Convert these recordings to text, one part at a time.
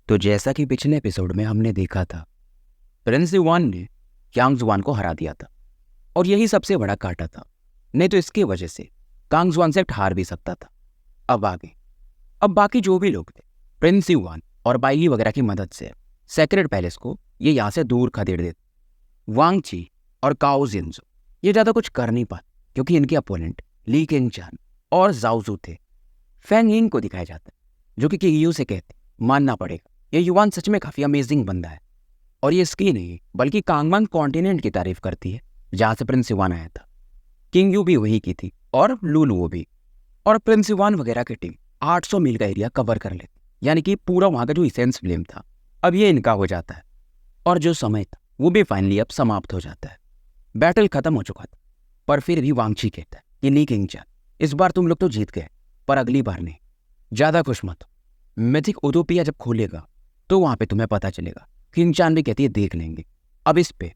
तो जैसा कि पिछले एपिसोड में हमने देखा था, प्रिंस युवान ने यांग जुआन को हरा दिया था और यही सबसे बड़ा काटा था। नहीं तो इसकी वजह से कांग जुआन से हार भी सकता था। अब बाकी जो भी लोग थे, प्रिंस युवान और बाइली वगैरह की मदद से सेक्रेड पैलेस को ये यहाँ से दूर खदेड़ देते। वांग ची और काओ जिनजो ये ज़्यादा कुछ कर नहीं पाते क्योंकि इनके अपोनेंट ली केंगचान और जाओजू थे। फैंग यिंग को दिखाया जाता है जो कि किंग से कहते मानना पड़ेगा, ये युवान सच में काफ़ी अमेजिंग बंदा है। और ये इसकी नहीं बल्कि कांगमांग कॉन्टिनेंट की तारीफ करती है जहाँ से प्रिंस युवान आया था। किंग यू भी वही की थी और लुलुओ भी। और प्रिंस युवान वगैरह की टीम 800 मील का एरिया कवर कर लेती, यानी कि पूरा वहाँ का जो इसेंस फ्लेम था अब ये इनका हो जाता है। और जो समय था वो भी फाइनली अब समाप्त हो जाता है। बैटल खत्म हो चुका था, पर फिर भी वांगची कहता है कि ली किंगचान, इस बार तुम लोग तो जीत गए, पर अगली बार नहीं। ज़्यादा खुश मत हो, मिथिक यूटोपिया जब खोलेगा तो वहाँ पे तुम्हें पता चलेगा। किंगचान भी कहती है देख लेंगे। अब इस पे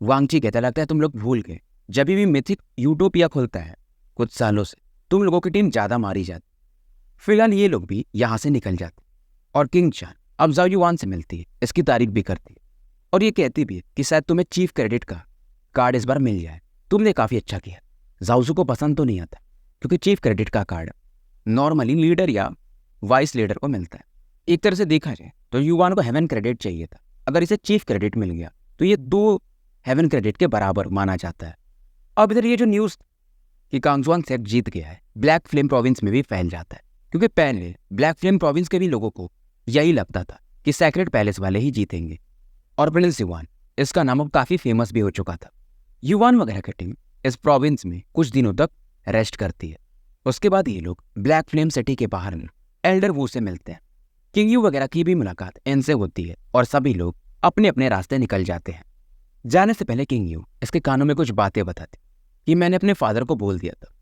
वांगची कहता लगता है तुम लोग भूल गए, जब भी मिथिक यूटोपिया खुलता है कुछ सालों से तुम लोगों की टीम ज़्यादा मारी जाती। फिलहाल ये लोग भी यहाँ से निकल जाते और किंगचान अब जाओ युवान से मिलती है, इसकी तारीफ भी करती है और ये कहती भी है कि शायद तुम्हें चीफ क्रेडिट का कार्ड इस बार मिल जाए, तुमने काफ़ी अच्छा किया। जाओजू को पसंद तो नहीं आता क्योंकि चीफ क्रेडिट का कार्ड नॉर्मली लीडर या वाइस लीडर को मिलता है। एक तरह से देखा जाए तो युवान को हेवन क्रेडिट चाहिए था, अगर इसे चीफ क्रेडिट मिल गया तो ये 2 हेवन क्रेडिट के बराबर माना जाता है। अब इधर ये जो न्यूज़ कि कांगजुआन सेक्ट जीत गया है ब्लैक फ्लेम प्रोविंस में भी फैल जाता है, क्योंकि पहले ब्लैक फ्लेम प्रोविंस के भी लोगों को यही लगता था कि सेक्रेड पैलेस वाले ही जीतेंगे। और प्रिंस युवान, इसका नाम अब काफ़ी फेमस भी हो चुका था। युवान वगैरह की टीम इस प्रोविंस में कुछ दिनों तक रेस्ट करती है। उसके बाद ये लोग ब्लैक फ्लेम सिटी के बाहर में एल्डर वू से मिलते हैं। किंग यू वगैरह की भी मुलाकात इनसे होती है और सभी लोग अपने अपने रास्ते निकल जाते हैं। जाने से पहले किंग यू इसके कानों में कुछ बातें बताते कि मैंने अपने फादर को बोल दिया था,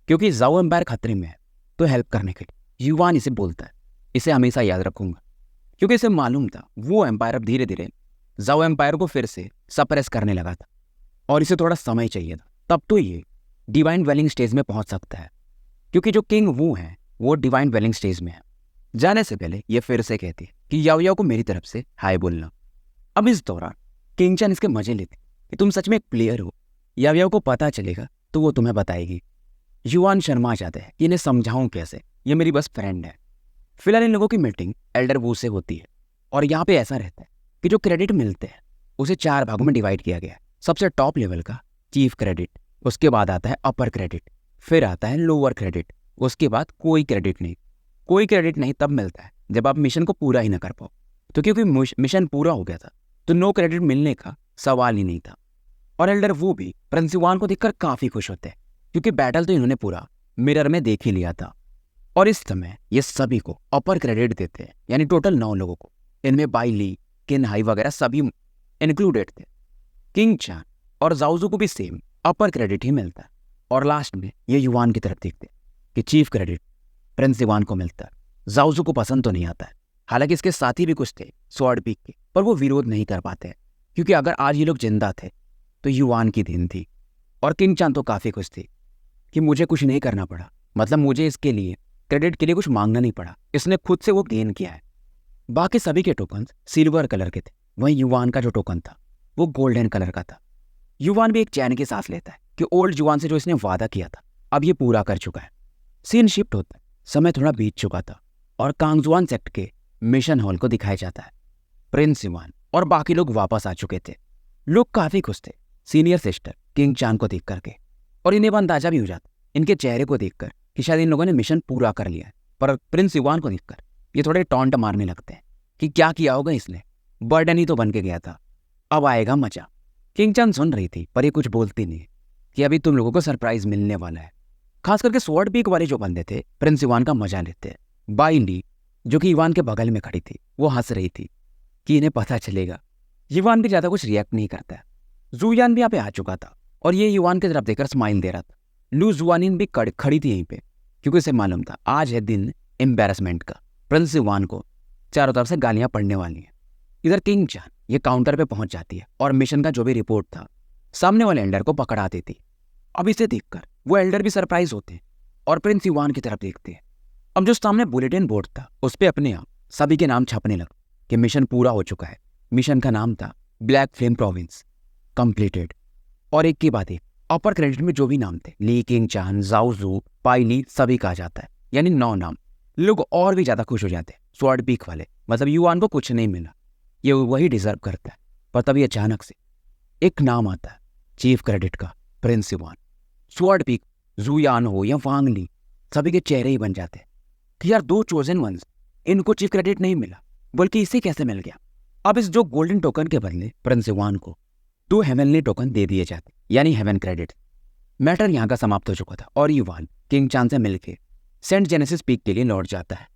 क्योंकि जाओ एम्पायर खतरे में है तो हेल्प करने के लिए। युवान इसे बोलता है इसे हमेशा याद रखूंगा, क्योंकि इसे मालूम था वो एम्पायर अब धीरे धीरे जाओ एम्पायर को फिर से सप्रेस करने लगा था और इसे थोड़ा समय चाहिए था, तब तो ये डिवाइन वेलिंग स्टेज में पहुंच सकता है, क्योंकि जो किंग वू है वो डिवाइन वेलिंग स्टेज में है। जाने से पहले ये फिर से कहती है कि याओ याओ को मेरी तरफ से हाय बोलना। अब इस दौरान किंगचान इसके मजे लेती कि तुम सच में एक प्लेयर हो, याओ याओ को पता चलेगा तो वो तुम्हें बताएगी। युवान शर्मा जाते हैं कि इन्हें समझाऊं कैसे, ये मेरी बस फ्रेंड है। फिलहाल इन लोगों की मीटिंग एल्डर वू से होती है और यहाँ पे ऐसा रहता है कि जो क्रेडिट मिलते हैं उसे 4 भागों में डिवाइड किया गया है। सबसे टॉप लेवल का चीफ क्रेडिट, उसके बाद आता है अपर क्रेडिट, फिर आता है लोअर क्रेडिट, उसके बाद कोई क्रेडिट नहीं। कोई क्रेडिट नहीं तब मिलता है जब आप मिशन को पूरा ही ना कर पाओ, तो क्योंकि मिशन पूरा हो गया था तो नो क्रेडिट मिलने का सवाल ही नहीं था। और एल्डर वो भी प्रिंस युवान को देखकर काफ़ी खुश होते हैं, क्योंकि बैटल तो इन्होंने पूरा मिरर में देख ही लिया था। और इस समय ये सभी को अपर क्रेडिट देते हैं, यानी टोटल 9 लोगों को। इनमें बाइली, किन हाई वगैरह सभी इंक्लूडेड थे। किंगचान और जाओजू को भी सेम अपर क्रेडिट ही मिलता है। और लास्ट में ये युवान की तरफ देखते हैं कि चीफ क्रेडिट प्रिंस युवान को मिलता है। जाओजू को पसंद तो नहीं आता है, हालांकि इसके साथी भी कुछ थे स्वॉर्ड पीक के, पर वो विरोध नहीं कर पाते हैं, क्योंकि अगर आज ये लोग जिंदा थे तो युवान की दिन थी। और किंगचान तो काफ़ी खुश थी कि मुझे कुछ नहीं करना पड़ा, मतलब मुझे इसके लिए क्रेडिट के लिए कुछ मांगना नहीं पड़ा, इसने खुद से वो गेन किया है। बाकी सभी के टोकन सिल्वर कलर के थे, वहीं युवान का जो टोकन था वो गोल्डन कलर का था। युवान भी एक चैन की सांस लेता है कि ओल्ड युवान से जो इसने वादा किया था अब ये पूरा कर चुका है। सीन शिफ्ट होता है, समय थोड़ा बीत चुका था और कांगजुआन सेक्ट के मिशन हॉल को दिखाया जाता है। प्रिंस युवान और बाकी लोग वापस आ चुके थे। लोग काफ़ी खुश थे सीनियर सिस्टर किंगचान को देख करके, और इन्हें अंदाजा भी हो जाता इनके चेहरे को देखकर कि शायद इन लोगों ने मिशन पूरा कर लिया है। पर प्रिंस युवान को देखकर ये थोड़े टॉन्ट मारने लगते हैं कि क्या किया होगा इसने, बर्डन ही तो बन के गया था, अब आएगा मजा। किंगचान सुन रही थी पर ये कुछ बोलती नहीं कि अभी तुम लोगों को सरप्राइज मिलने वाला है। खास करके स्वॉर्ड पीक वाले जो बंदे थे प्रिंस युवान का मजा लेते हैं। बाइली जो कि युवान के बगल में खड़ी थी वो हंस रही थी कि इन्हें पता चलेगा। युवान भी ज़्यादा कुछ रिएक्ट नहीं करता है। जुयान भी यहाँ पे आ चुका था और ये युवान की तरफ देखकर स्माइल दे रहा था। लू जुआनिन भी खड़ी थी यहीं पे, क्योंकि उसे मालूम था आज है दिन एम्बेरसमेंट का। प्रिंस युवान को चारों तरफ से गालियां पड़ने वाली हैं। इधर किंगचान ये काउंटर पे पहुंच जाती है और मिशन का जो भी रिपोर्ट था सामने वाले एल्डर को पकड़ा देती। अब इसे देखकर वो एल्डर भी सरप्राइज होते हैं और प्रिंस युवान की तरफ देखते हैं। अब जो सामने बुलेटिन बोर्ड था उस पर अपने आप सभी के नाम छपने लगे कि मिशन पूरा हो चुका है। मिशन का नाम था ब्लैक फ्लेम प्रोविंस, कंप्लीटेड। और एक के बाद एक अपर क्रेडिट में जो भी नाम थे, ली किंग चान, जाओ जू, पाइली, सभी कहा जाता है, यानी 9 नाम। लोग और भी ज्यादा खुश हो जाते हैं स्वॉर्ड पीक वाले, मतलब युवान को कुछ नहीं मिला, ये वही डिजर्व करता है। पर तभी अचानक से एक नाम आता है चीफ क्रेडिट का, प्रिंस युवान। स्वॉर्ड पीक, जूयान हो या वांग ली, सभी के चेहरे ही बन जाते हैं कि यार 2 चोजन वंस, इनको चीफ क्रेडिट नहीं मिला, बल्कि इसे कैसे मिल गया। अब इस जो गोल्डन टोकन के बदले प्रिंस युवान को 2 हेवनली टोकन दे दिए जाते, यानी हेवन क्रेडिट। मैटर यहाँ का समाप्त हो चुका था और युवान किंग चान से मिलकर सेंट जेनेसिस पीक के लिए लौट जाता है।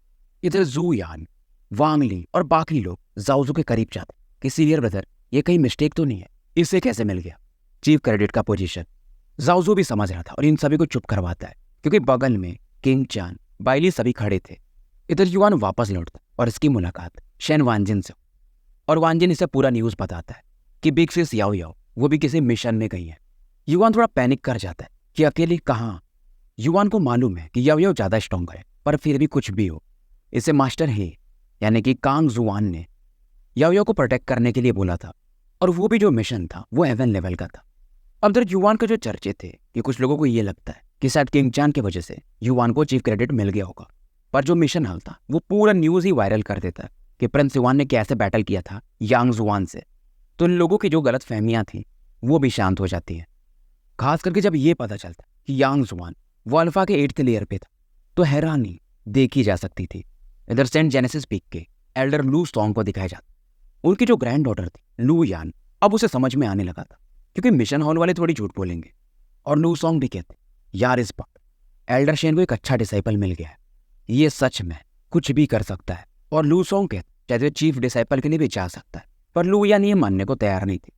इधर जूयान, वांग ली और बाकी लोग जाओजू के करीब जाते कि सीनियर ब्रदर, ये कहीं मिस्टेक तो नहीं है, इससे कैसे मिल गया चीफ क्रेडिट का पोजीशन। जाओजू भी समझ रहा था और इन सभी को चुप करवाता है, क्योंकि बगल में किंग चान, बाइली सभी खड़े थे। इधर युवान वापस लौटता और इसकी मुलाकात शेन वानजिन से, और वानजिन इसे पूरा न्यूज बताता है कि बिग सिस याओ याओ वो भी किसी मिशन में गई है। युवान थोड़ा पैनिक कर जाता है कि अकेले कहाँ। युवान को मालूम है कि याओ याओ ज्यादा स्ट्रॉन्ग है, पर फिर भी कुछ भी हो, इसे मास्टर हे यानी कि कांग जुआन ने याओ याओ को प्रोटेक्ट करने के लिए बोला था, और वो भी जो मिशन था वो हेवन लेवल का था। अब इधर युवान के जो चर्चे थे कि कुछ लोगों को ये लगता है कि शायद किंग चान की वजह से युवान को चीफ क्रेडिट मिल गया होगा, पर जो मिशन हल था वो पूरा न्यूज ही वायरल कर देता है कि प्रिंस युवान ने कैसे बैटल किया था यांग जुआन से। तो इन लोगों की जो गलत फहमियां थी वो भी शांत हो जाती हैं, खास करके जब ये पता चलता कि यांग जुआन वो अल्फा के 8th लेयर पे था, तो हैरानी देखी जा सकती थी। इधर सेंट जेनेसिस पीक के एल्डर लू सॉन्ग को दिखाया जाता, उनकी जो ग्रैंड डॉटर थी लू यान। अब उसे समझ में आने लगा था, क्योंकि मिशन हॉल वाले थोड़ी झूठ बोलेंगे, और लू सॉन्ग भी कहते यार इस बार एल्डर शेन को एक अच्छा डिसाइपल मिल गया है, ये सच में कुछ भी कर सकता है। और लू सॉन्ग कहते शायद वे चीफ डिसाइपल के लिए भी जा सकता है, पर लू यान ये मानने को तैयार नहीं थी।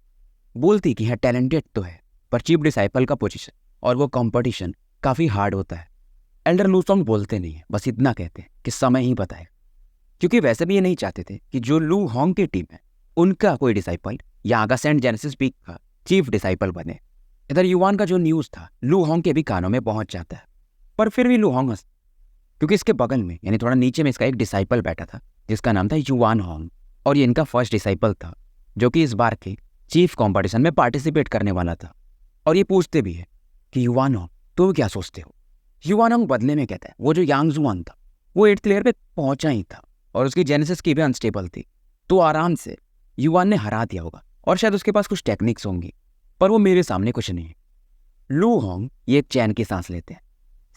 बोलती कि हाँ टैलेंटेड तो है, पर चीफ डिसाइपल का पोजीशन और वो कंपटीशन काफी हार्ड होता है। एल्डर लू सॉन्ग बोलते नहीं है, बस इतना कहते हैं कि समय ही बताए, क्योंकि वैसे भी ये नहीं चाहते थे कि जो लू होंग की टीम है उनका कोई डिसाइपल यहाँ का सेंट जेनेसिस पीक का चीफ डिसाइपल बने। इधर युवान का जो न्यूज था लू होंग के भी कानों में पहुंच जाता है, पर फिर भी लू होंग हंस, क्योंकि इसके बगल में यानी थोड़ा नीचे में इसका एक डिसाइपल बैठा था जिसका नाम था युवान होंग, और ये इनका फर्स्ट डिसाइपल था जो कि इस बार के चीफ कॉम्पिटिशन में पार्टिसिपेट करने वाला था। और ये पूछते भी है कि युवान होंग तुम क्या सोचते हो। युवान होंग बदले में कहता है वो जो यांग जुआन था वो 8th लेयर पे पहुंचा ही था, और उसकी जेनेसिस की भी अनस्टेबल थी, तो आराम से युवान ने हरा दिया होगा, और शायद उसके पास कुछ टेक्निक्स होंगी, पर वो मेरे सामने कुछ नहीं है। लू होंग ये एक चैन की सांस लेते हैं।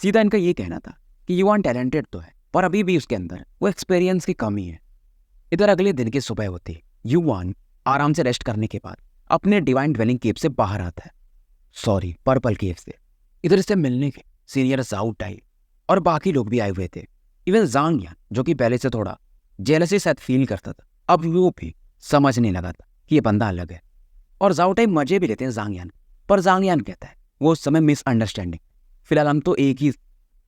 सीधा इनका ये कहना था कि युवान टैलेंटेड तो है, पर अभी भी उसके अंदर वो एक्सपीरियंस की कमी है। इधर अगले दिन की सुबह होती है, युवान आराम से रेस्ट करने के बाद अपने डिवाइन ड्वेलिंग केव से बाहर आता है, सॉरी पर्पल केव से। इधर इससे मिलने के सीनियर जाऊ टाई और बाकी लोग भी आए हुए थे। इवन जांग यान जो कि पहले से थोड़ा जेलसी शायद फील करता था, अब वो भी समझने लगा था कि ये बंदा अलग है। और जाओ टाई मजे भी लेते हैं जांग यान, पर जांग यान कहता है वो उस समय मिसअंडरस्टैंडिंग, फिलहाल हम तो एक ही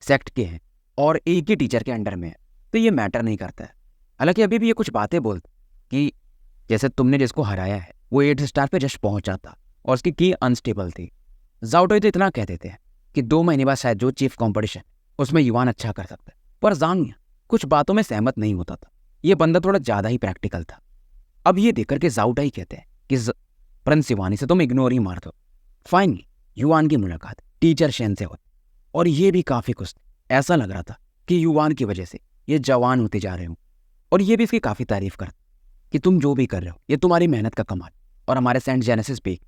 सेक्ट के हैं और एक ही टीचर के अंडर में है, तो ये मैटर नहीं करता है। हालांकि अभी भी ये कुछ बातें बोलते कि जैसे तुमने जिसको हराया है वो 8th स्टार पे जस्ट पहुंचा था और उसकी की अनस्टेबल थी। जाओ टाई तो इतना कह देते हैं कि 2 महीने बाद शायद जो चीफ कॉम्पिटिशन उसमें युवान अच्छा कर सकता है, पर जांग यान कुछ बातों में सहमत नहीं होता था, ये बंदा थोड़ा ज्यादा ही प्रैक्टिकल था। अब ये देख करके जाओ टाई कहते हैं कि प्रिंस युवान से तुम इग्नोर ही मार दो। फाइनली युवान की मुलाकात टीचर शेन से हुई, और ये भी काफी खुश थे। ऐसा लग रहा था कि युवान की वजह से ये जवान होते जा रहे हो, और ये भी इसकी काफी तारीफ करते कि तुम जो भी कर रहे हो ये तुम्हारी मेहनत का कमाल, और हमारे सेंट जेनेसिस पीक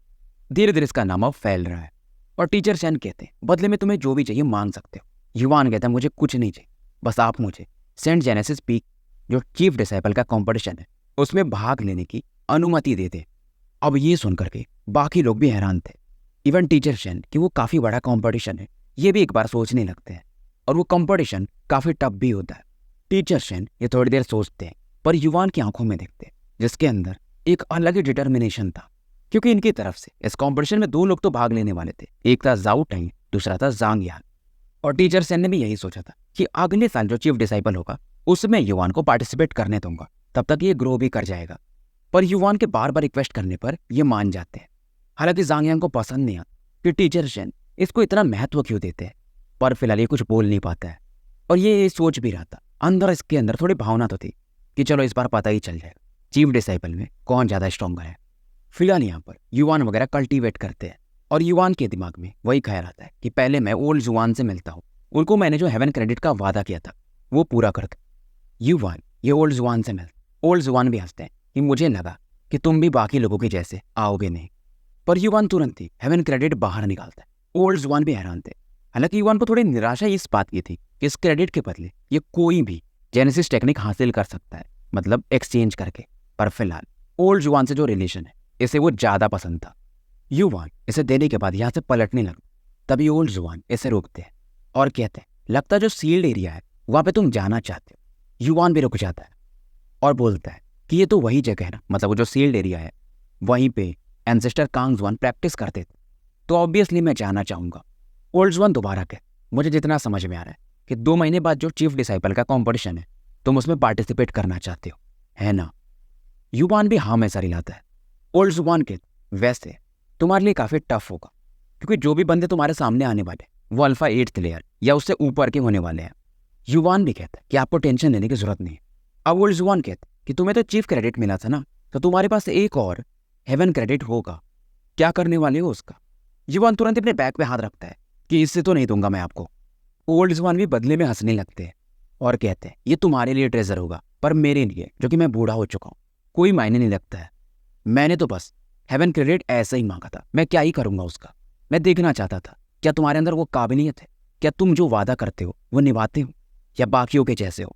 धीरे धीरे इसका नाम अब फैल रहा है। और टीचर शेन कहते हैं बदले में तुम्हें जो भी चाहिए मांग सकते हो। युवान कहता है मुझे कुछ नहीं चाहिए, बस आप मुझे सेंट जेनेसिस पीक जो चीफ डिसाइपल का कंपटीशन है उसमें भाग लेने की अनुमति दे दे। अब ये सुनकर के बाकी लोग भी हैरान थे, इवन टीचर शेन कि वो काफी बड़ा कंपटीशन है ये भी एक बार सोचने लगते हैं, और वो कंपटीशन काफी टफ भी होता है। टीचर शेन ये थोड़ी देर सोचते हैं, पर युवान की आंखों में देखते हैं जिसके अंदर एक अलग ही डिटर्मिनेशन था, क्योंकि इनकी तरफ से इस कंपटीशन में 2 लोग तो भाग लेने वाले थे, एक था जाओ टाई, दूसरा था जांग यान। और टीचर शेन ने भी यही सोचा था कि अगले साल जो चीफ डिसाइपल होगा उसमें युवान को पार्टिसिपेट करने दूंगा, तब तक ये ग्रो भी कर जाएगा। पर युवान के बार बार रिक्वेस्ट करने पर ये मान जाते हैं। हालांकि जांग यान को पसंद नहीं आता कि टीचर शेन इसको इतना महत्व क्यों देते हैं, पर फिलहाल ये कुछ बोल नहीं पाता है। और ये सोच भी रहा था, अंदर इसके अंदर थोड़ी भावना तो थी कि चलो इस बार पता ही चल जाएगा, चीफ डिसाइपल में कौन ज़्यादा स्ट्रॉन्गर है। फिलहाल यहाँ पर युवान वगैरह कल्टीवेट करते हैं और युवान के दिमाग में वही ख्याल आता है कि पहले मैं ओल्ड जुआन से मिलता हूँ, उनको मैंने जो हेवन क्रेडिट का वादा किया था वो पूरा कर दूं। युवान ये ओल्ड जुआन से मिलता, ओल्ड जुआन भी हंसते हैं कि मुझे लगा कि तुम भी बाकी लोगों के जैसे आओगे नहीं, पर युवान तुरंत ही हेवन क्रेडिट बाहर निकालता है। ओल्ड जुआन भी हैरान थे। हालांकि युवान को थोड़ी निराशा इस बात की थी कि इस क्रेडिट के बदले ये कोई भी जेनेसिस टेक्निक हासिल कर सकता है, मतलब एक्सचेंज करके। पर फिलहाल ओल्ड जुआन से जो रिलेशन है इसे वो ज़्यादा पसंद था। युवान इसे देने के बाद यहाँ से पलटने लगा। तभी ओल्ड जुआन इसे रोकते हैं और कहते हैं, लगता जो सील्ड एरिया है वहाँ पे तुम जाना चाहते हो। युवान भी रुक जाता है और बोलता है कि ये तो वही जगह है ना, मतलब वो जो सील्ड एरिया है वहीं पे एंसेस्टर कांग जुआन प्रैक्टिस करते थे, तो ऑब्वियसली मैं जाना चाहूँगा। ओल्ड जुआन दोबारा कहे, मुझे जितना समझ में आ रहा है कि 2 महीने बाद जो चीफ डिसाइपल का कॉम्पिटिशन है तुम उसमें पार्टिसिपेट करना चाहते हो, है ना। युवान भी हाँ में सर हिलाता है। ओल्ड जुआन के वैसे तुम्हारे लिए काफ़ी टफ होगा, क्योंकि जो भी बंदे तुम्हारे सामने आने वाले वो अल्फा 8th लेयर या उससे ऊपर के होने वाले हैं। युवान भी कहता है कि आपको टेंशन लेने की जरूरत नहीं है। अब ओल्ड जुआन कहते कि तुम्हें तो चीफ क्रेडिट मिला था ना, तो तुम्हारे पास एक और हेवन क्रेडिट होगा, क्या करने वाले हो उसका। युवान तुरंत अपने बैग पे हाथ रखता है कि इससे तो नहीं दूंगा मैं आपको। ओल्ड जुआन भी बदले में हंसने लगते हैं और कहते हैं, ये तुम्हारे लिए ट्रेजर होगा, पर मेरे लिए जो कि मैं बूढ़ा हो चुका हूँ कोई मायने नहीं लगता है। मैंने तो बस हेवन क्रेडिट ऐसा ही मांगा था, मैं क्या ही करूंगा उसका। मैं देखना चाहता था क्या तुम्हारे अंदर वो काबिलियत है, क्या तुम जो वादा करते हो वो निभाते हो या बाकियों के जैसे हो।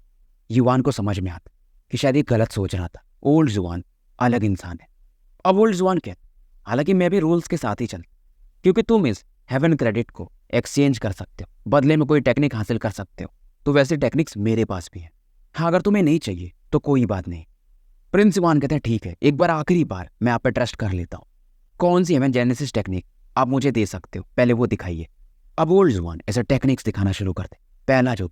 युवान को समझ में आता कि शायद ये गलत सोच रहा था, ओल्ड जुआन अलग इंसान है। अब ओल्ड जुआन कहते, हालांकि मैं भी रूल्स के साथ ही चल, क्योंकि तुम इस हेवन क्रेडिट को एक्सचेंज कर सकते हो, बदले में कोई टेक्निक हासिल कर सकते हो, तो वैसे टेक्निक्स मेरे पास भी हैं। हाँ, अगर तुम्हें नहीं चाहिए तो कोई बात नहीं। प्रिंस युवान कहते हैं, ठीक है, एक बार आखिरी बार मैं आप पे ट्रस्ट कर लेता हूँ। कौन सी हेवन जेनेसिस टेक्निक आप मुझे दे सकते हो, पहले वो दिखाइए। अब ओल्ड जुआन ऐसे टेक्निक्स दिखाना शुरू करते। पहला जो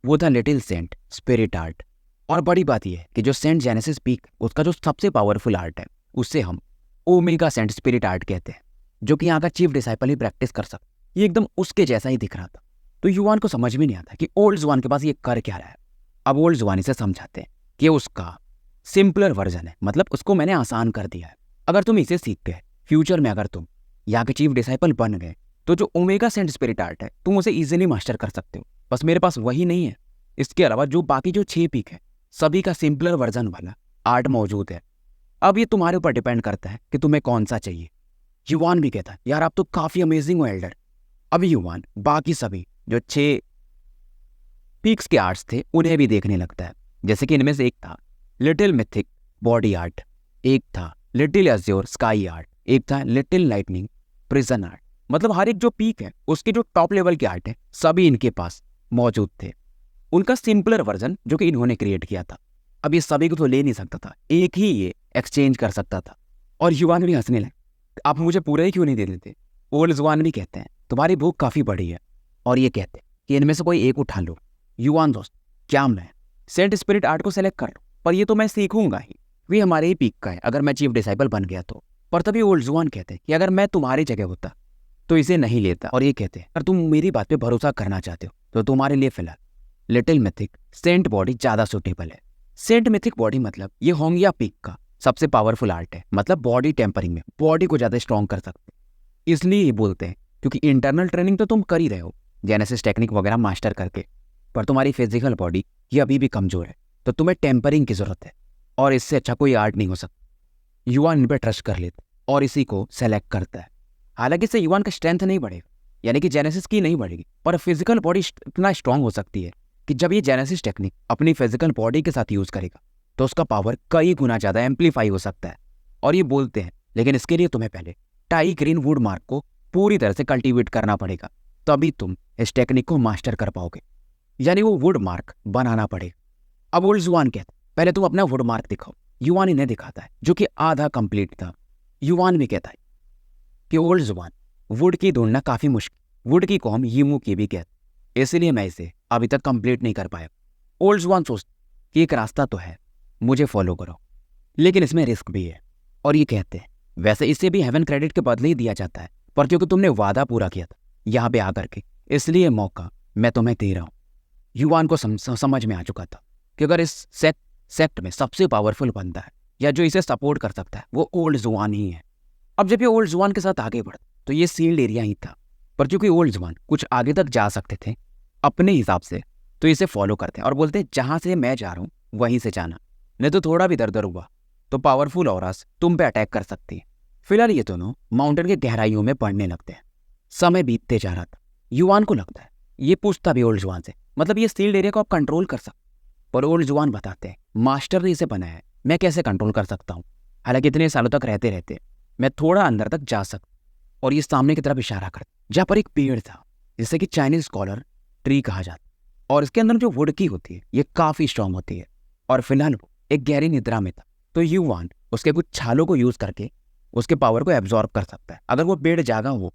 वो था लिटिल सेंट स्पिरिट आर्ट। और बड़ी बात यह है कि जो सेंट जेनेसिस पीक उसका जो सबसे पावरफुल आर्ट है उससे हम ओमेगा सेंट स्पिरिट आर्ट कहते हैं, जो कि यहाँ का चीफ डिसाइपल ही प्रैक्टिस कर सकता। ये एकदम उसके जैसा ही दिख रहा था। तो युवान को समझ में नहीं आता कि ओल्ड जुआन के पास ये कर क्या रहा है। अब ओल्ड जुआन इसे समझाते हैं कि उसका सिंपलर वर्जन है, मतलब उसको मैंने आसान कर दिया है। अगर तुम इसे सीख गए, फ्यूचर में अगर तुम यहाँ के चीफ डिसाइपल बन गए, तो जो ओमेगा सेंट स्पिरिट आर्ट है तुम उसे इजीली मास्टर कर सकते हो। बस मेरे पास वही नहीं है, इसके अलावा जो बाकी जो 6 पीक है सभी का सिंपलर वर्जन वाला आर्ट मौजूद है। अब ये तुम्हारे ऊपर डिपेंड करता है कि तुम्हें कौन सा चाहिए। युवान भी कहता है, यार आप तो काफी अमेजिंग हो एल्डर। अब युवान बाकी सभी जो 6 पीक्स के आर्ट्स थे उन्हें भी देखने लगता है। जैसे कि इनमें से एक था लिटिल मिथिक बॉडी आर्ट, एक था लिटिल अज्योर स्काई आर्ट, एक था लिटिल लाइटनिंग प्रिजन आर्ट। मतलब हर एक जो पीक है उसके जो टॉप लेवल के आर्ट है सभी इनके पास मौजूद थे। उनका सिंपलर वर्जन जो कि इन्होंने क्रिएट किया था। अब ये सभी को तो ले नहीं सकता था, एक ही ये एक्सचेंज कर सकता था। और युवान भी हंसने लगे, आप मुझे पूरा ही क्यों नहीं दे देते। ओल्ड जुआन भी कहते हैं, तुम्हारी भूख काफी बड़ी है, और ये कहते हैं कि इनमें से कोई एक उठा लो। युवान दोस्त, क्या मैं सेंट स्पिरिट आर्ट को सेलेक्ट कर लूं, पर ये तो मैं सीखूंगा ही, वे हमारे ही पीक का है अगर मैं चीफ डिसाइपल बन गया तो। पर तभी ओल्ड जुआन कहते हैं कि अगर मैं तुम्हारी जगह होता तो इसे नहीं लेता। और ये कहते हैं, अगर तुम मेरी बात पे भरोसा करना चाहते हो तो तुम्हारे लिए फिलहाल लिटिल मिथिक सेंट बॉडी ज्यादा सूटेबल है। सेंट मिथिक बॉडी मतलब ये होंगिया पीक का सबसे पावरफुल आर्ट है, मतलब बॉडी टेम्परिंग में बॉडी को ज्यादा स्ट्रॉन्ग कर सकते। इसलिए ये बोलते हैं क्योंकि इंटरनल ट्रेनिंग तो तुम कर ही रहे हो जेनेसिस टेक्निक वगैरह मास्टर करके, पर तुम्हारी फिजिकल बॉडी ये अभी भी कमजोर है, तो तुम्हें टेम्परिंग की जरूरत है, और इससे अच्छा कोई आर्ट नहीं हो सकता। युवान इन पर ट्रस्ट कर लेता और इसी को सेलेक्ट करता है। हालांकि इससे युवान का स्ट्रेंथ नहीं बढ़ेगा, यानी कि जेनेसिस की नहीं बढ़ेगी, पर फिजिकल बॉडी इतना स्ट्रांग हो सकती है कि जब ये जेनेसिस टेक्निक अपनी फिजिकल बॉडी के साथ यूज करेगा तो उसका पावर कई गुना ज्यादा एम्पलीफाई हो सकता है। और ये बोलते हैं, लेकिन इसके लिए तुम्हें पहले टाई ग्रीन वुड मार्क को पूरी तरह से कल्टीवेट करना पड़ेगा, तभी तुम इस टेक्निक को मास्टर कर पाओगे, यानी वो वुड मार्क बनाना पड़ेगा। अब ओल्ड जुआन कहते, पहले तुम अपना वुड मार्क दिखाओ। युवान इन्हें दिखाता है, जो कि आधा कंप्लीट था। युवान भी कहता है कि ओल्ड जुआन, वुड की ढूंढना काफी मुश्किल, वुड की को हम यीमू की भी कहते, इसलिए मैं इसे अभी तक कंप्लीट नहीं कर पाया। ओल्ड जुआन सोचता कि एक रास्ता तो है, मुझे फॉलो करो, लेकिन इसमें रिस्क भी है। और ये कहते हैं, वैसे इसे भी हेवन क्रेडिट के बदले ही दिया जाता है, पर क्योंकि तुमने वादा पूरा किया था यहाँ पे आकर के, इसलिए मौका मैं तुम्हें दे रहा हूँ। युवान को समझ में आ चुका था कि अगर इस सेक्ट में सबसे पावरफुल बंदा है या जो इसे सपोर्ट कर सकता है वो ओल्ड जुआन ही है। अब जब ये ओल्ड जुआन के साथ आगे बढ़ा तो ये सील्ड एरिया ही था, पर चूंकि ओल्ड जुआन कुछ आगे तक जा सकते थे अपने हिसाब से, तो इसे फॉलो करते और बोलते जहां से मैं जा रहा हूँ वहीं से जाना, नहीं तो थोड़ा भी दरदर हुआ तो पावरफुल ऑरास तुम पे अटैक कर सकती है। फिलहाल ये दोनों माउंटेन के गहराइयों में पड़ने लगते हैं। समय बीतते जा रहा था। युवान को लगता है, ये पूछता भी ओल्ड जुआन से, मतलब ये सील्ड एरिया को आप कंट्रोल कर सकते, पर ओल्ड जुआन बताते हैं मास्टर ने इसे बनाया है, मैं कैसे कंट्रोल कर सकता हूँ। हालांकि इतने सालों तक रहते रहते मैं थोड़ा अंदर तक जा सकता। और ये सामने की तरफ इशारा करता जहाँ पर एक पेड़ था जिसे कि चाइनीज स्कॉलर ट्री कहा जाता, और इसके अंदर जो वुड की होती है ये काफी स्ट्रांग होती है। और फिलहाल वो एक गहरी निद्रा में था, तो युवान उसके कुछ छालों को यूज करके उसके पावर को एब्जॉर्ब कर सकता है। अगर वो पेड़ जागा हो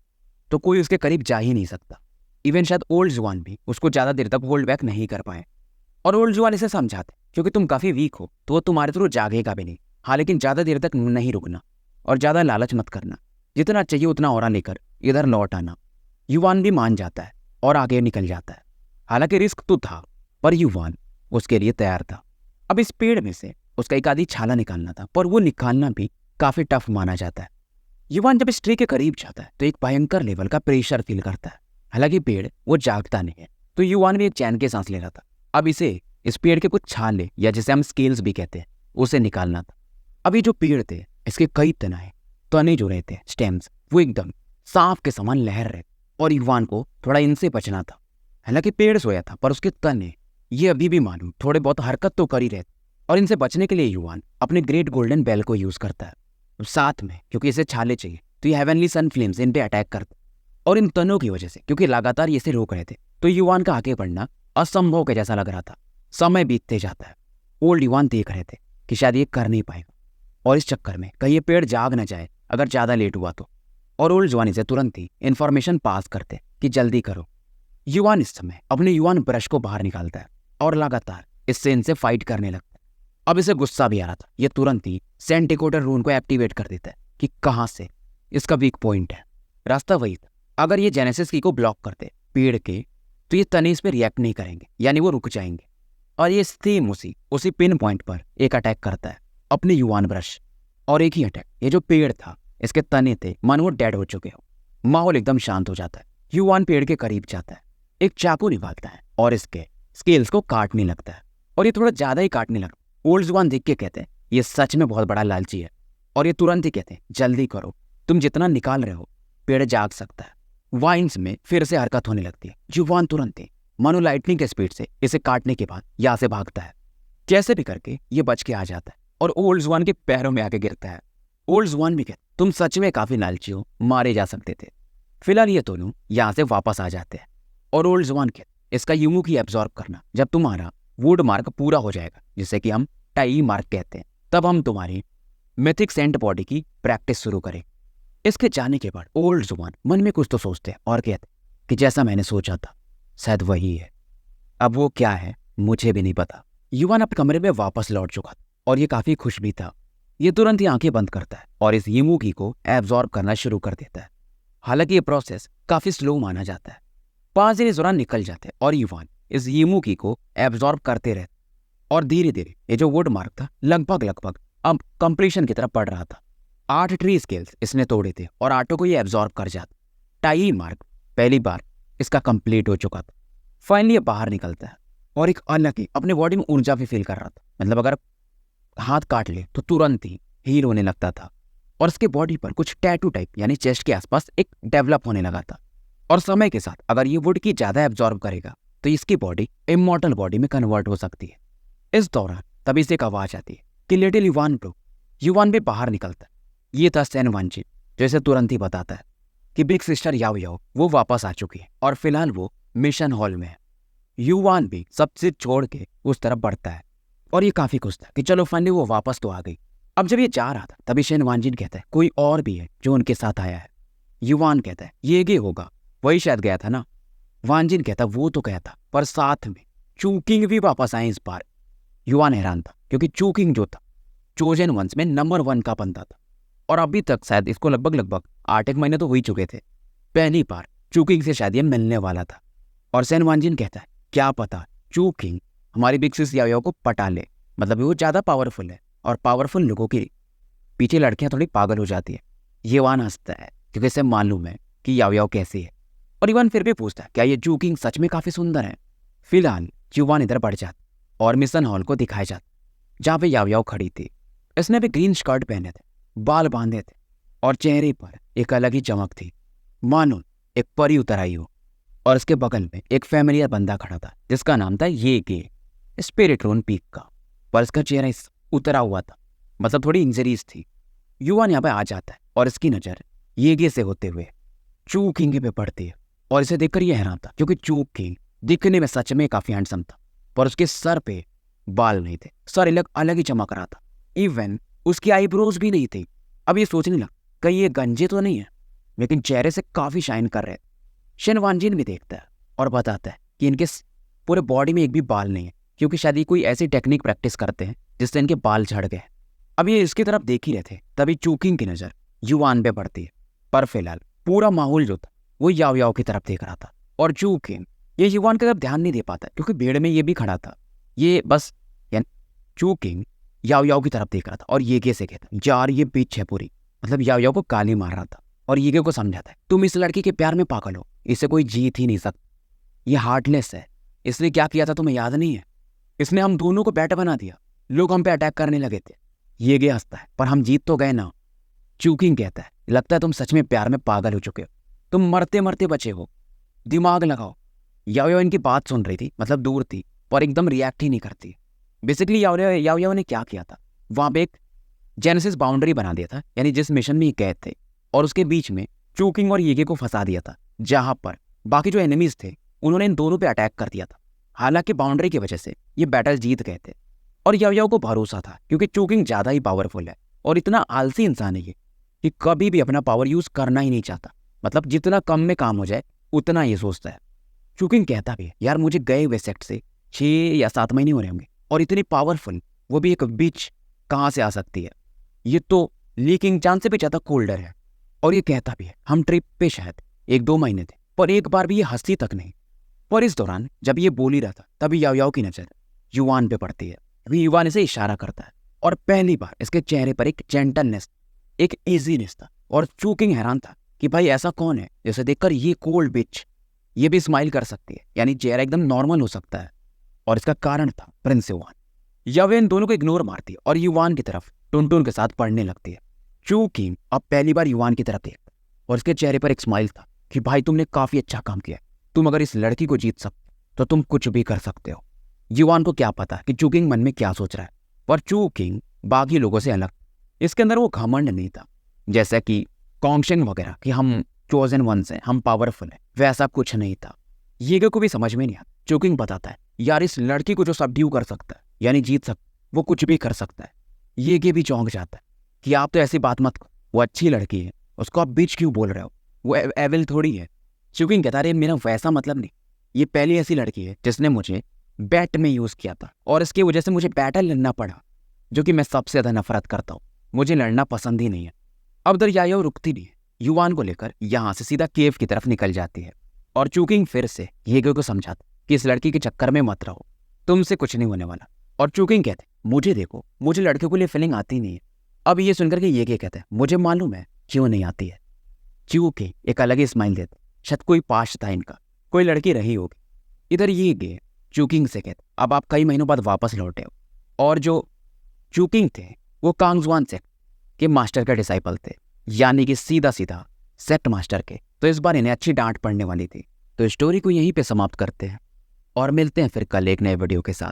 तो कोई उसके करीब जा ही नहीं सकता। इवन शायद ओल्ड जुआन भी उसको ज्यादा देर तक होल्ड बैक नहीं कर पाए। और ओल्ड जुआन इसे समझाते क्योंकि तुम काफी वीक हो तो वो तुम्हारे थ्रू जागेगा भी नहीं। हाँ, लेकिन ज्यादा देर तक नहीं रुकना और ज्यादा लालच मत करना, जितना चाहिए उतना और लेकर इधर लौट आना। युवान भी मान जाता है और आगे निकल जाता है। हालांकि रिस्क तो था, पर युवान उसके लिए तैयार था। अब इस पेड़ में से उसका एक आधी छाला निकालना था, पर वो निकालना भी काफी टफ माना जाता है। युवान जब इस ट्री के करीब जाता है तो एक भयंकर लेवल का प्रेशर फील करता है। हालांकि पेड़ वो जागता नहीं है, तो युवान भी एक चैन के सांस ले रहा था। अब इसे इस पेड़ के कुछ छाले या जिसे हम स्केल्स भी कहते हैं उसे निकालना था। अभी जो पेड़ थे इसके कई तने जो रहते हैं स्टेम्स, वो एकदम सांप के समान लहर रहे, और युवान को थोड़ा इनसे बचना था। हालांकि पेड़ सोया था, पर उसके तने ये अभी भी मालूम थोड़े बहुत हरकत तो कर ही रहे, और इनसे बचने के लिए युवान अपने ग्रेट गोल्डन बेल को यूज करता है। साथ में क्योंकि इसे छाले चाहिए तो ये हेवनली सन फ्लेम्स इन पे अटैक करता, और इन तनों की वजह से क्योंकि लगातार ये इसे रोक रहे थे तो युवान का आगे बढ़ना असंभव के जैसा लग रहा था। समय बीतते जाता है। ओल्ड युवान देख रहे थे कि शायद ये कर नहीं पाएगा, और इस चक्कर में कहीं ये पेड़ जाग न जाए अगर ज्यादा लेट हुआ तो। और ओल्ड जुआन से तुरंत ही इन्फॉर्मेशन पास करते कि जल्दी करो। युवान इस समय अपने युवान ब्रश को बाहर निकालता है और लगातार इससे इनसे फाइट करने लगता है। अब इसे गुस्सा भी आ रहा था। ये तुरंत ही सेंट डिकोडर रून को एक्टिवेट कर देता है कि कहां से इसका वीक पॉइंट है। रास्ता वही था, अगर ये जेनेसिस की को ब्लॉक करते पेड़ के तो ये तने इस पर रिएक्ट नहीं करेंगे, यानी वो रुक जाएंगे। और ये सेम उसी पिन पॉइंट पर एक अटैक करता है अपने युवान ब्रश, और एक ही अटैक ये जो पेड़ था इसके तने थे मानो वो डेड हो चुके हो। माहौल एकदम शांत हो जाता है। युवान पेड़ के करीब जाता है, एक चाकू निकालता है और इसके स्केल्स को काटने लगता है, और ये थोड़ा ज्यादा ही काटने लगता है। ओल्ड जुआन देख के कहते हैं ये सच में बहुत बड़ा लालची है, और ये तुरंत ही कहते हैं जल्दी करो, तुम जितना निकाल रहे हो पेड़ जाग सकता है। वाइन्स में फिर से हरकत होने लगती है। युवान तुरंत ही मानो लाइटनिंग के स्पीड से इसे काटने के बाद यहाँ से भागता है। कैसे भी करके ये बच के आ जाता है और ओल्ड जुआन के पैरों में आके गिरता है। ओल्ड जुआन भी कहते तुम सच में काफी लालची हो, मारे जा सकते थे। फिलहाल ये दोनों यहाँ से वापस आ जाते हैं, और ओल्ड जुआन कहते इसका यूमू की एब्जॉर्ब करना, जब तुम्हारा वुड मार्क पूरा हो जाएगा जिसे कि हम टाई मार्क कहते हैं, तब हम तुम्हारी मिथिक सेंट बॉडी की प्रैक्टिस शुरू करें। इसके जाने के बाद ओल्ड जुआन मन में कुछ तो सोचते हैं और कहते कि जैसा मैंने सोचा था शायद वही है। अब वो क्या है मुझे भी नहीं पता। युवान अपने कमरे में वापस लौट चुका था और ये काफी खुश भी था। ये तुरंत ही आंखें बंद करता है और इस यीमू-की को एब्जॉर्ब करना शुरू कर देता है। हालांकि ये प्रोसेस काफी स्लो माना जाता है। 5 दिन इस दौरान निकल जाते हैं और युवान इस यीमू-की को एब्जॉर्ब करते रहते, और धीरे धीरे ये जो वुड मार्क था लगभग अब कंप्लीशन की तरफ बढ़ रहा था। 8 ट्री स्केल्स इसने तोड़े थे और 8 को ये एब्जॉर्ब कर जाता। टाई मार्क पहली बार इसका कंप्लीट हो चुका था। फाइनली ये बाहर निकलता है और एक अलग ही अपने बॉडी में ऊर्जा भी फील कर रहा था। मतलब अगर हाथ काट ले तो तुरंत ही हील होने लगता था, और इसके बॉडी पर कुछ टैटू टाइप यानी चेस्ट के आसपास एक डेवलप होने लगा था। और समय के साथ अगर ये वुड की ज्यादा एब्जॉर्ब करेगा तो इसकी बॉडी इमॉर्टल बॉडी में कन्वर्ट हो सकती है। इस दौरान तभी से एक आवाज आती है कि लिटिल युवान ब्रो। युवान भी बाहर निकलता है। ये था सेन वांजिन जो इसे तुरंत ही बताता है कि बिग सिस्टर याओ याओ वो वापस आ चुकी है और फिलहाल वो मिशन हॉल में है। युवान भी सब चीज छोड़ के उस तरफ बढ़ता है और ये काफी खुश था कि चलो फाइनली वो वापस तो आ गई। अब जब ये जा रहा था तभी शेन वांजिन कहता है कोई और भी है जो उनके साथ आया है। युवान कहता है ये गे होगा, वही शायद गया था ना। वांजिन कहता वो तो गया था पर साथ में चूकिंग भी वापस आए इस बार। युवान हैरान था क्योंकि चूकिंग जो था चोजन वंस में नंबर 1 का बनता था, और अभी तक शायद इसको लगभग 8 महीने तो हो ही चुके थे। पहली बार चूकिंग से शायद ये मिलने वाला था। और सेन वांजिन कहता है क्या पता चूकिंग हमारी बिग सिस याओ याओ को पटा ले, मतलब वो ज्यादा पावरफुल है और पावरफुल लोगों के पीछे लड़कियां थोड़ी पागल हो जाती है। युवान हंसता है क्योंकि इसे मालूम है कि याओ याओ कैसी है, और युवान फिर भी पूछता है क्या ये चू किंग सच में काफी सुंदर है। फिलहाल युवान इधर बढ़ जाता और मिशन हॉल को दिखाया जाता जहाँ पे याओ याओ खड़ी थी। इसने भी ग्रीन स्कर्ट पहने थे, बाल बांधे थे और चेहरे पर एक अलग ही चमक थी, मानो एक परी उतर आई हो। और इसके बगल में एक फैमिलियर बंदा खड़ा था जिसका नाम था ये गे, स्पिरिट्रोन पीक का, पर इसका चेहरा उतरा हुआ था, मतलब थोड़ी इंजरीज थी। युवान यहाँ पे आ जाता है और इसकी नज़र ये गे से होते हुए चू किंग पे पड़ती है और इसे देखकर ये हैरान था क्योंकि चू किंग दिखने में सच में काफी हैंडसम था, पर उसके सर पे बाल नहीं थे, सर अलग अलग ही चमक रहा था। इवन उसकी आईब्रोज भी नहीं थी। अब ये सोचने लगा कहीं ये गंजे तो नहीं है, लेकिन चेहरे से काफी शाइन कर रहे थे। शेन वानजिन भी देखता है और बताता है कि इनके पूरे बॉडी में एक भी बाल नहीं है, क्योंकि शायद ये कोई ऐसी टेक्निक प्रैक्टिस करते हैं जिससे इनके बाल झड़ गए। अब ये इसकी तरफ देख ही रहे थे तभी चू किंग की नज़र युवान पे पड़ती है, पर फिलहाल पूरा माहौल जो था वो याओ याओ की तरफ देख रहा था और चू किंग ये युवान की तरफ ध्यान नहीं दे पाता क्योंकि भीड़ में ये भी खड़ा था। ये बस यानी चू किंग याओ याओ की तरफ देख रहा था और येगे से कहता यार ये बिच है पूरी, मतलब याओ याओ को गाली मार रहा था और येगे को समझाता है तुम इस लड़की के प्यार में पागल हो, इसे कोई जीत ही नहीं सकता, ये हार्टलेस है। इसने क्या किया था तुम्हें याद नहीं है? इसने हम दोनों को बैट बना दिया, लोग हम पे अटैक करने लगे थे। येगे हंसता है पर हम जीत तो गए ना। चू किंग कहता है लगता है तुम सच में प्यार में पागल हो चुके हो, तुम मरते मरते बचे हो, दिमाग लगाओ। याओ याओ इनकी बात सुन रही थी, मतलब दूर थी, पर एकदम रिएक्ट ही नहीं करती। बेसिकली याओ याओ ने क्या किया था, वहां पे एक जेनेसिस बाउंड्री बना दिया था, यानी जिस मिशन में ये कैद थे, और उसके बीच में चू किंग और येगे को फंसा दिया था, जहां पर बाकी जो एनिमीज थे उन्होंने इन दोनों पे अटैक कर दिया था। हालांकि बाउंड्री की वजह से ये बैटल जीत गए थे और याओ याओ को भरोसा था क्योंकि चू किंग ज्यादा ही पावरफुल है और इतना आलसी इंसान है ये कि कभी भी अपना पावर यूज करना ही नहीं चाहता, मतलब जितना कम में काम हो जाए उतना ये सोचता है। चू किंग कहता भी है यार मुझे गए हुए सेक्ट से 6 या 7 महीने हो रहे होंगे और इतनी पावरफुल, वो भी एक बीच कहाँ से आ सकती है, ये तो लीकिंग चांस से भी ज्यादा कोल्डर है। और ये कहता भी है हम ट्रिप पे शायद 1-2 महीने थे, पर एक बार भी ये हंसी तक नहीं। पर इस दौरान जब ये बोल ही रहा था तभी याओ याओ की नजर युवान पे पड़ती है। अभी युवान इसे इशारा करता है और पहली बार इसके चेहरे पर एक जेंटलनेस, एक इजीनेस था और चू किंग हैरान था कि भाई ऐसा कौन है जिसे देखकर ये कोल्ड बिच ये भी स्माइल कर सकती है, यानी चेहरा एकदम नॉर्मल हो सकता है। और इसका कारण था प्रिंस युवान। याओ इन दोनों को इग्नोर मारती है और युवान की तरफ टुनटुन के साथ पढ़ने लगती है। चू किंग अब पहली बार युवान की तरफ देखता और उसके चेहरे पर एक स्माइल था कि भाई तुमने काफी अच्छा काम किया, तुम अगर इस लड़की को जीत सकते तो तुम कुछ भी कर सकते हो। युवान को क्या पता कि चू किंग मन में क्या सोच रहा है, पर चू किंग बाकी लोगों से अलग, इसके अंदर वो घमंड नहीं था जैसा कि कॉन्गशेंग वगैरह कि हम चोजन वंस हैं, हम पावरफुल हैं, वैसा कुछ नहीं था। येगे को भी समझ में नहीं आता। चू किंग बताता है यार इस लड़की को जो सबड्यू कर सकता है यानी जीत सकता, वो कुछ भी कर सकता है। येगे भी चौंक जाता है कि आप तो ऐसी बात मत करो, वो अच्छी लड़की है, उसको आप बीच क्यों बोल रहे हो, वो एविल थोड़ी है। चू किंग कहता है मेरा वैसा मतलब नहीं, ये पहली ऐसी लड़की है जिसने मुझे बैट में यूज किया था और इसकी वजह से मुझे बैटल लड़ना पड़ा, जो कि मैं सबसे ज्यादा नफरत करता हूँ, मुझे लड़ना पसंद ही नहीं है। अब उधर याओ रुकती नहीं है, युवान को लेकर यहाँ से सीधा केव की तरफ निकल जाती है और चू किंग फिर से येगे को समझाता कि इस लड़की के चक्कर में मत रहो, तुमसे कुछ नहीं होने वाला। और चू किंग कहते मुझे देखो, मुझे लड़कियों के लिए फीलिंग आती नहीं है। अब ये सुनकर के येगे कहते हैं मुझे मालूम है क्यों नहीं आती है। चू किंग एक अलग ही स्माइल देते, शायद कोई पाश था इनका, कोई लड़की रही होगी। इधर येगे चू किंग से कहते अब आप कई महीनों बाद वापस लौटे हो, और जो चू किंग थे वो कांगजुआन सेक्ट के मास्टर का डिसाइपल थे, यानी कि सीधा सीधा सेक्ट मास्टर के। तो इस बार इन्हें अच्छी डांट पड़ने वाली थी। तो स्टोरी को यहीं पे समाप्त करते हैं और मिलते हैं फिर कल एक नए वीडियो के साथ।